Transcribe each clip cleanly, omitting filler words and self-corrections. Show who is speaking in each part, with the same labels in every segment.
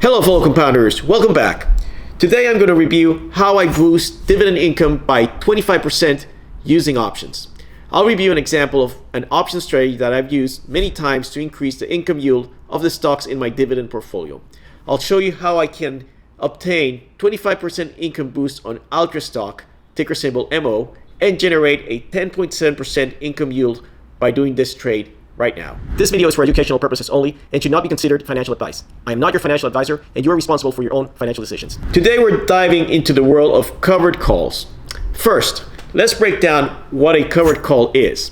Speaker 1: Hello fellow compounders, welcome back. Today I'm going to review how I boost dividend income by 25% using options. I'll review an example of an option strategy that I've used many times to increase the income yield of the stocks in my dividend portfolio. I'll show you how I can obtain 25% income boost on Ultra stock, ticker symbol MO, and generate a 10.7% income yield by doing this trade right now. This video is for educational purposes only and should not be considered financial advice. I am not your financial advisor and you are responsible for your own financial decisions. Today we're diving into the world of covered calls. First, let's break down what a covered call is.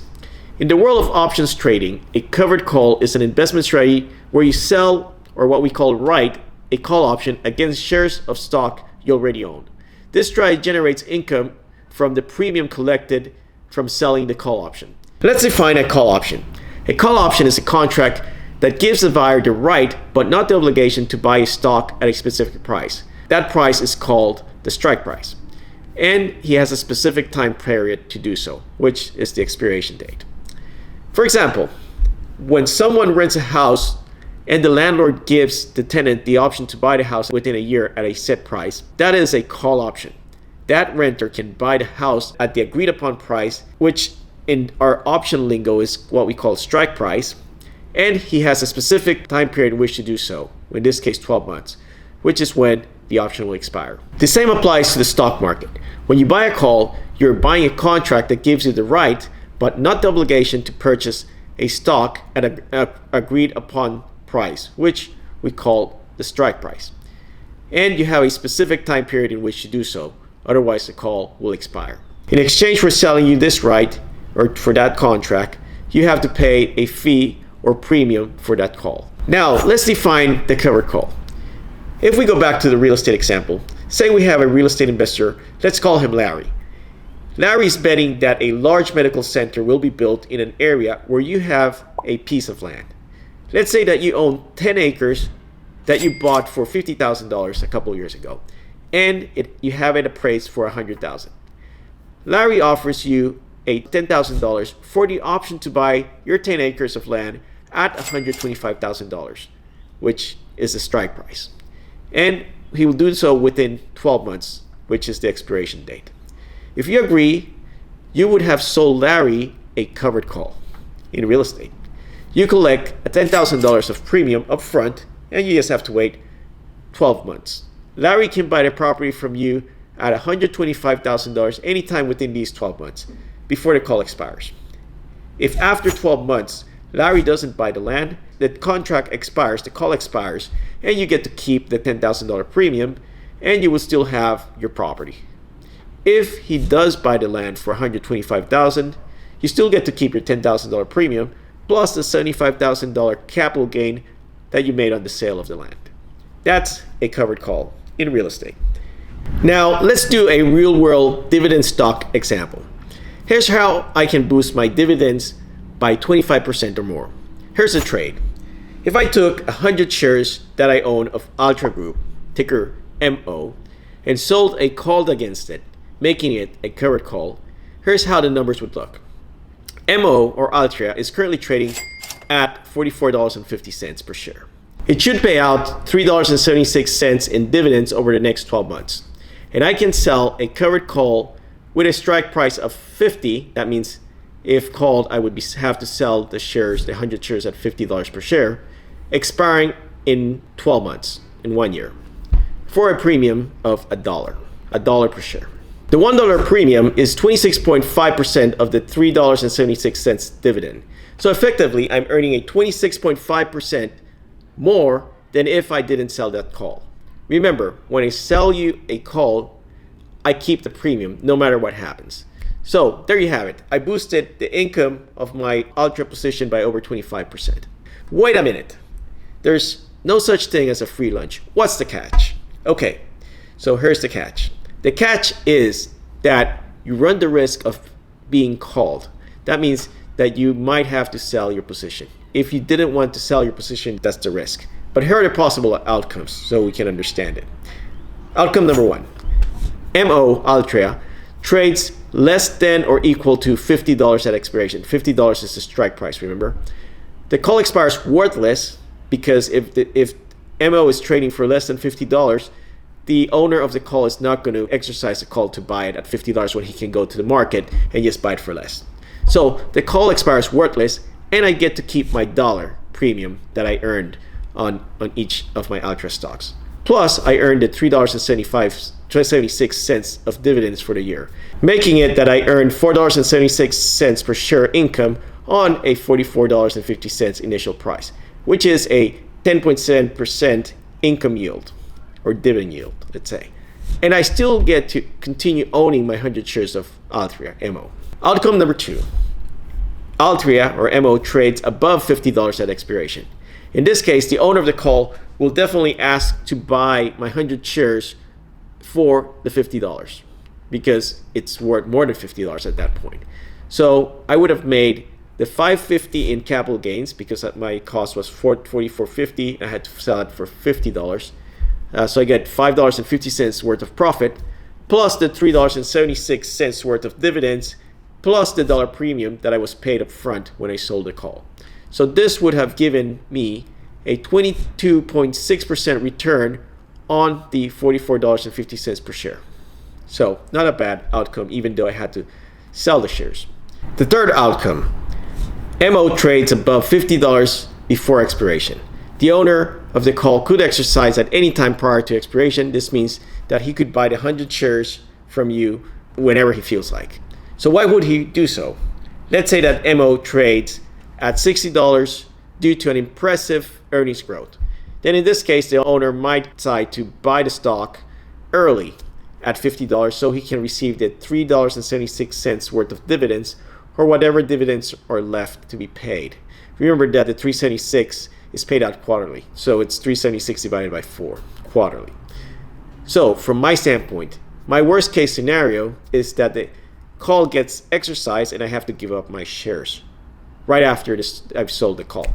Speaker 1: In the world of options trading, a covered call is an investment strategy where you sell, or what we call write, a call option against shares of stock you already own. This strategy generates income from the premium collected from selling the call option. Let's define a call option. A call option is a contract that gives the buyer the right, but not the obligation, to buy a stock at a specific price. That price is called the strike price. And he has a specific time period to do so, which is the expiration date. For example, when someone rents a house and the landlord gives the tenant the option to buy the house within a year at a set price, that is a call option. That renter can buy the house at the agreed upon price, which in our option lingo is what we call strike price, and he has a specific time period in which to do so, in this case 12 months, which is when the option will expire. The same applies to the stock market. When you buy a call, you're buying a contract that gives you the right, but not the obligation, to purchase a stock at an agreed upon price, which we call the strike price. And you have a specific time period in which to do so, otherwise the call will expire. In exchange for selling you this right, or for that contract, you have to pay a fee or premium for that call. Now, let's define the covered call. If we go back to the real estate example, say we have a real estate investor, let's call him Larry. Larry is betting that a large medical center will be built in an area where you have a piece of land. Let's say that you own 10 acres that you bought for $50,000 a couple years ago, and you have it appraised for $100,000. Larry offers you a $10,000 for the option to buy your 10 acres of land at $125,000, which is the strike price. And he will do so within 12 months, which is the expiration date. If you agree, you would have sold Larry a covered call in real estate. You collect a $10,000 of premium up front, and you just have to wait 12 months. Larry can buy the property from you at $125,000 anytime within these 12 months before the call expires. If after 12 months Larry doesn't buy the land, the contract expires, the call expires, and you get to keep the $10,000 premium, and you will still have your property. If he does buy the land for $125,000, you still get to keep your $10,000 premium plus the $75,000 capital gain that you made on the sale of the land. That's a covered call in real estate. Now let's do a real-world dividend stock example. Here's how I can boost my dividends by 25% or more. Here's a trade. If I took 100 shares that I own of Ultra Group, ticker MO, and sold a call against it, making it a covered call, here's how the numbers would look. MO, or Ultra, is currently trading at $44.50 per share. It should pay out $3.76 in dividends over the next 12 months. And I can sell a covered call with a strike price of 50. That means if called, I would have to sell the shares, the 100 shares, at $50 per share, expiring in 12 months, in 1 year, for a premium of $1 per share. The $1 premium is 26.5% of the $3.76 dividend. So effectively, I'm earning a 26.5% more than if I didn't sell that call. Remember, when I sell you a call, I keep the premium no matter what happens. So there you have it. I boosted the income of my Ultra position by over 25%. Wait a minute. There's no such thing as a free lunch. What's the catch? Okay, so here's the catch. The catch is that you run the risk of being called. That means that you might have to sell your position. If you didn't want to sell your position, that's the risk. But here are the possible outcomes so we can understand it. Outcome number one. MO Ultra trades less than or equal to $50 at expiration. $50 is the strike price, remember? The call expires worthless because if MO is trading for less than $50, the owner of the call is not going to exercise the call to buy it at $50 when he can go to the market and just buy it for less. So the call expires worthless, and I get to keep my dollar premium that I earned on each of my Altra stocks. Plus, I earned the $3.76 of dividends for the year, making it that I earned $4.76 per share income on a $44.50 initial price, which is a 10.7% income yield, or dividend yield, let's say. And I still get to continue owning my 100 shares of Altria MO. Outcome number 2. Altria, or MO, trades above $50 at expiration. In this case, the owner of the call will definitely ask to buy my 100 shares for the $50 because it's worth more than $50 at that point. So I would have made the $5.50 in capital gains because my cost was $44.50. I had to sell it for $50. So I get $5.50 worth of profit, plus the $3.76 worth of dividends, plus the dollar premium that I was paid up front when I sold the call. So this would have given me a 22.6% return on the $44.50 per share. So not a bad outcome, even though I had to sell the shares. The third outcome, MO trades above $50 before expiration. The owner of the call could exercise at any time prior to expiration. This means that he could buy the 100 shares from you whenever he feels like. So why would he do so? Let's say that MO trades at $60 due to an impressive earnings growth. Then in this case, the owner might decide to buy the stock early at $50 so he can receive the $3.76 worth of dividends, or whatever dividends are left to be paid. Remember that the $3.76 is paid out quarterly, so it's $3.76 divided by 4 quarterly. So from my standpoint, my worst case scenario is that the call gets exercised and I have to give up my shares right after I've sold the call,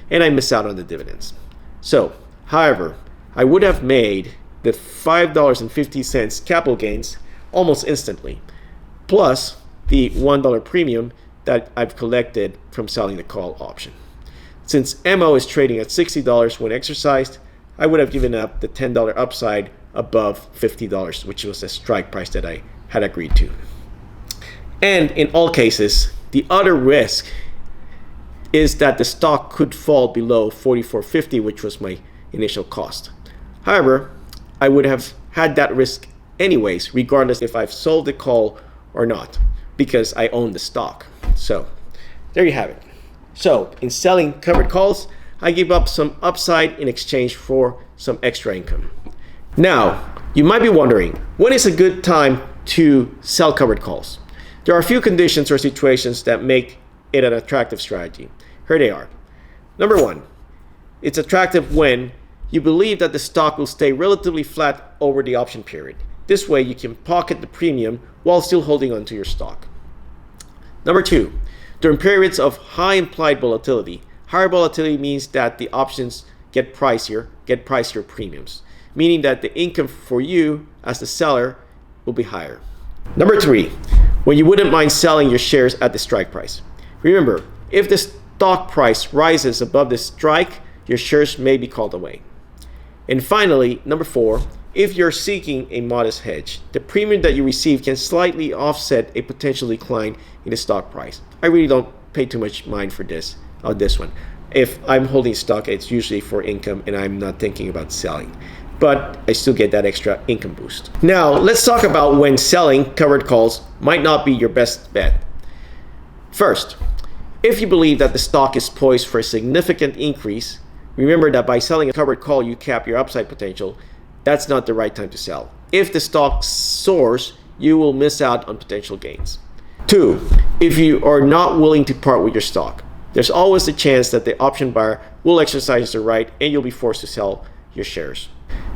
Speaker 1: and I miss out on the dividends. So, however, I would have made the $5.50 capital gains almost instantly, plus the $1 premium that I've collected from selling the call option. Since MO is trading at $60 when exercised, I would have given up the $10 upside above $50, which was the strike price that I had agreed to. And in all cases, the other risk is that the stock could fall below $44.50, which was my initial cost. However, I would have had that risk anyways, regardless if I've sold the call or not, because I own the stock. So there you have it. So in selling covered calls, I give up some upside in exchange for some extra income. Now, you might be wondering, when is a good time to sell covered calls? There are a few conditions or situations that make it an attractive strategy. Here they are. Number 1, it's attractive when you believe that the stock will stay relatively flat over the option period. This way you can pocket the premium while still holding onto your stock. Number 2, during periods of high implied volatility. Higher volatility means that the options get pricier premiums, meaning that the income for you as the seller will be higher. Number 3, when you wouldn't mind selling your shares at the strike price. Remember, if the stock price rises above the strike, your shares may be called away. And finally, number 4, if you're seeking a modest hedge, the premium that you receive can slightly offset a potential decline in the stock price. I really don't pay too much mind for this one. If I'm holding stock, it's usually for income and I'm not thinking about selling, but I still get that extra income boost. Now, let's talk about when selling covered calls might not be your best bet. First, if you believe that the stock is poised for a significant increase, remember that by selling a covered call, you cap your upside potential. That's not the right time to sell. If the stock soars, you will miss out on potential gains. 2, if you are not willing to part with your stock, there's always the chance that the option buyer will exercise the right and you'll be forced to sell your shares.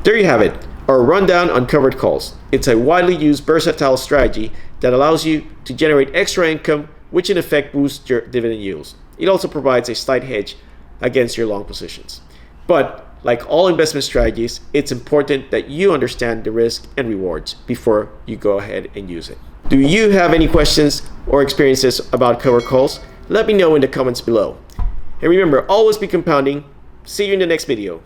Speaker 1: There you have it, our rundown on covered calls. It's a widely used versatile strategy that allows you to generate extra income, which in effect boosts your dividend yields. It also provides a slight hedge against your long positions. But like all investment strategies, it's important that you understand the risk and rewards before you go ahead and use it. Do you have any questions or experiences about covered calls? Let me know in the comments below. And remember, always be compounding. See you in the next video.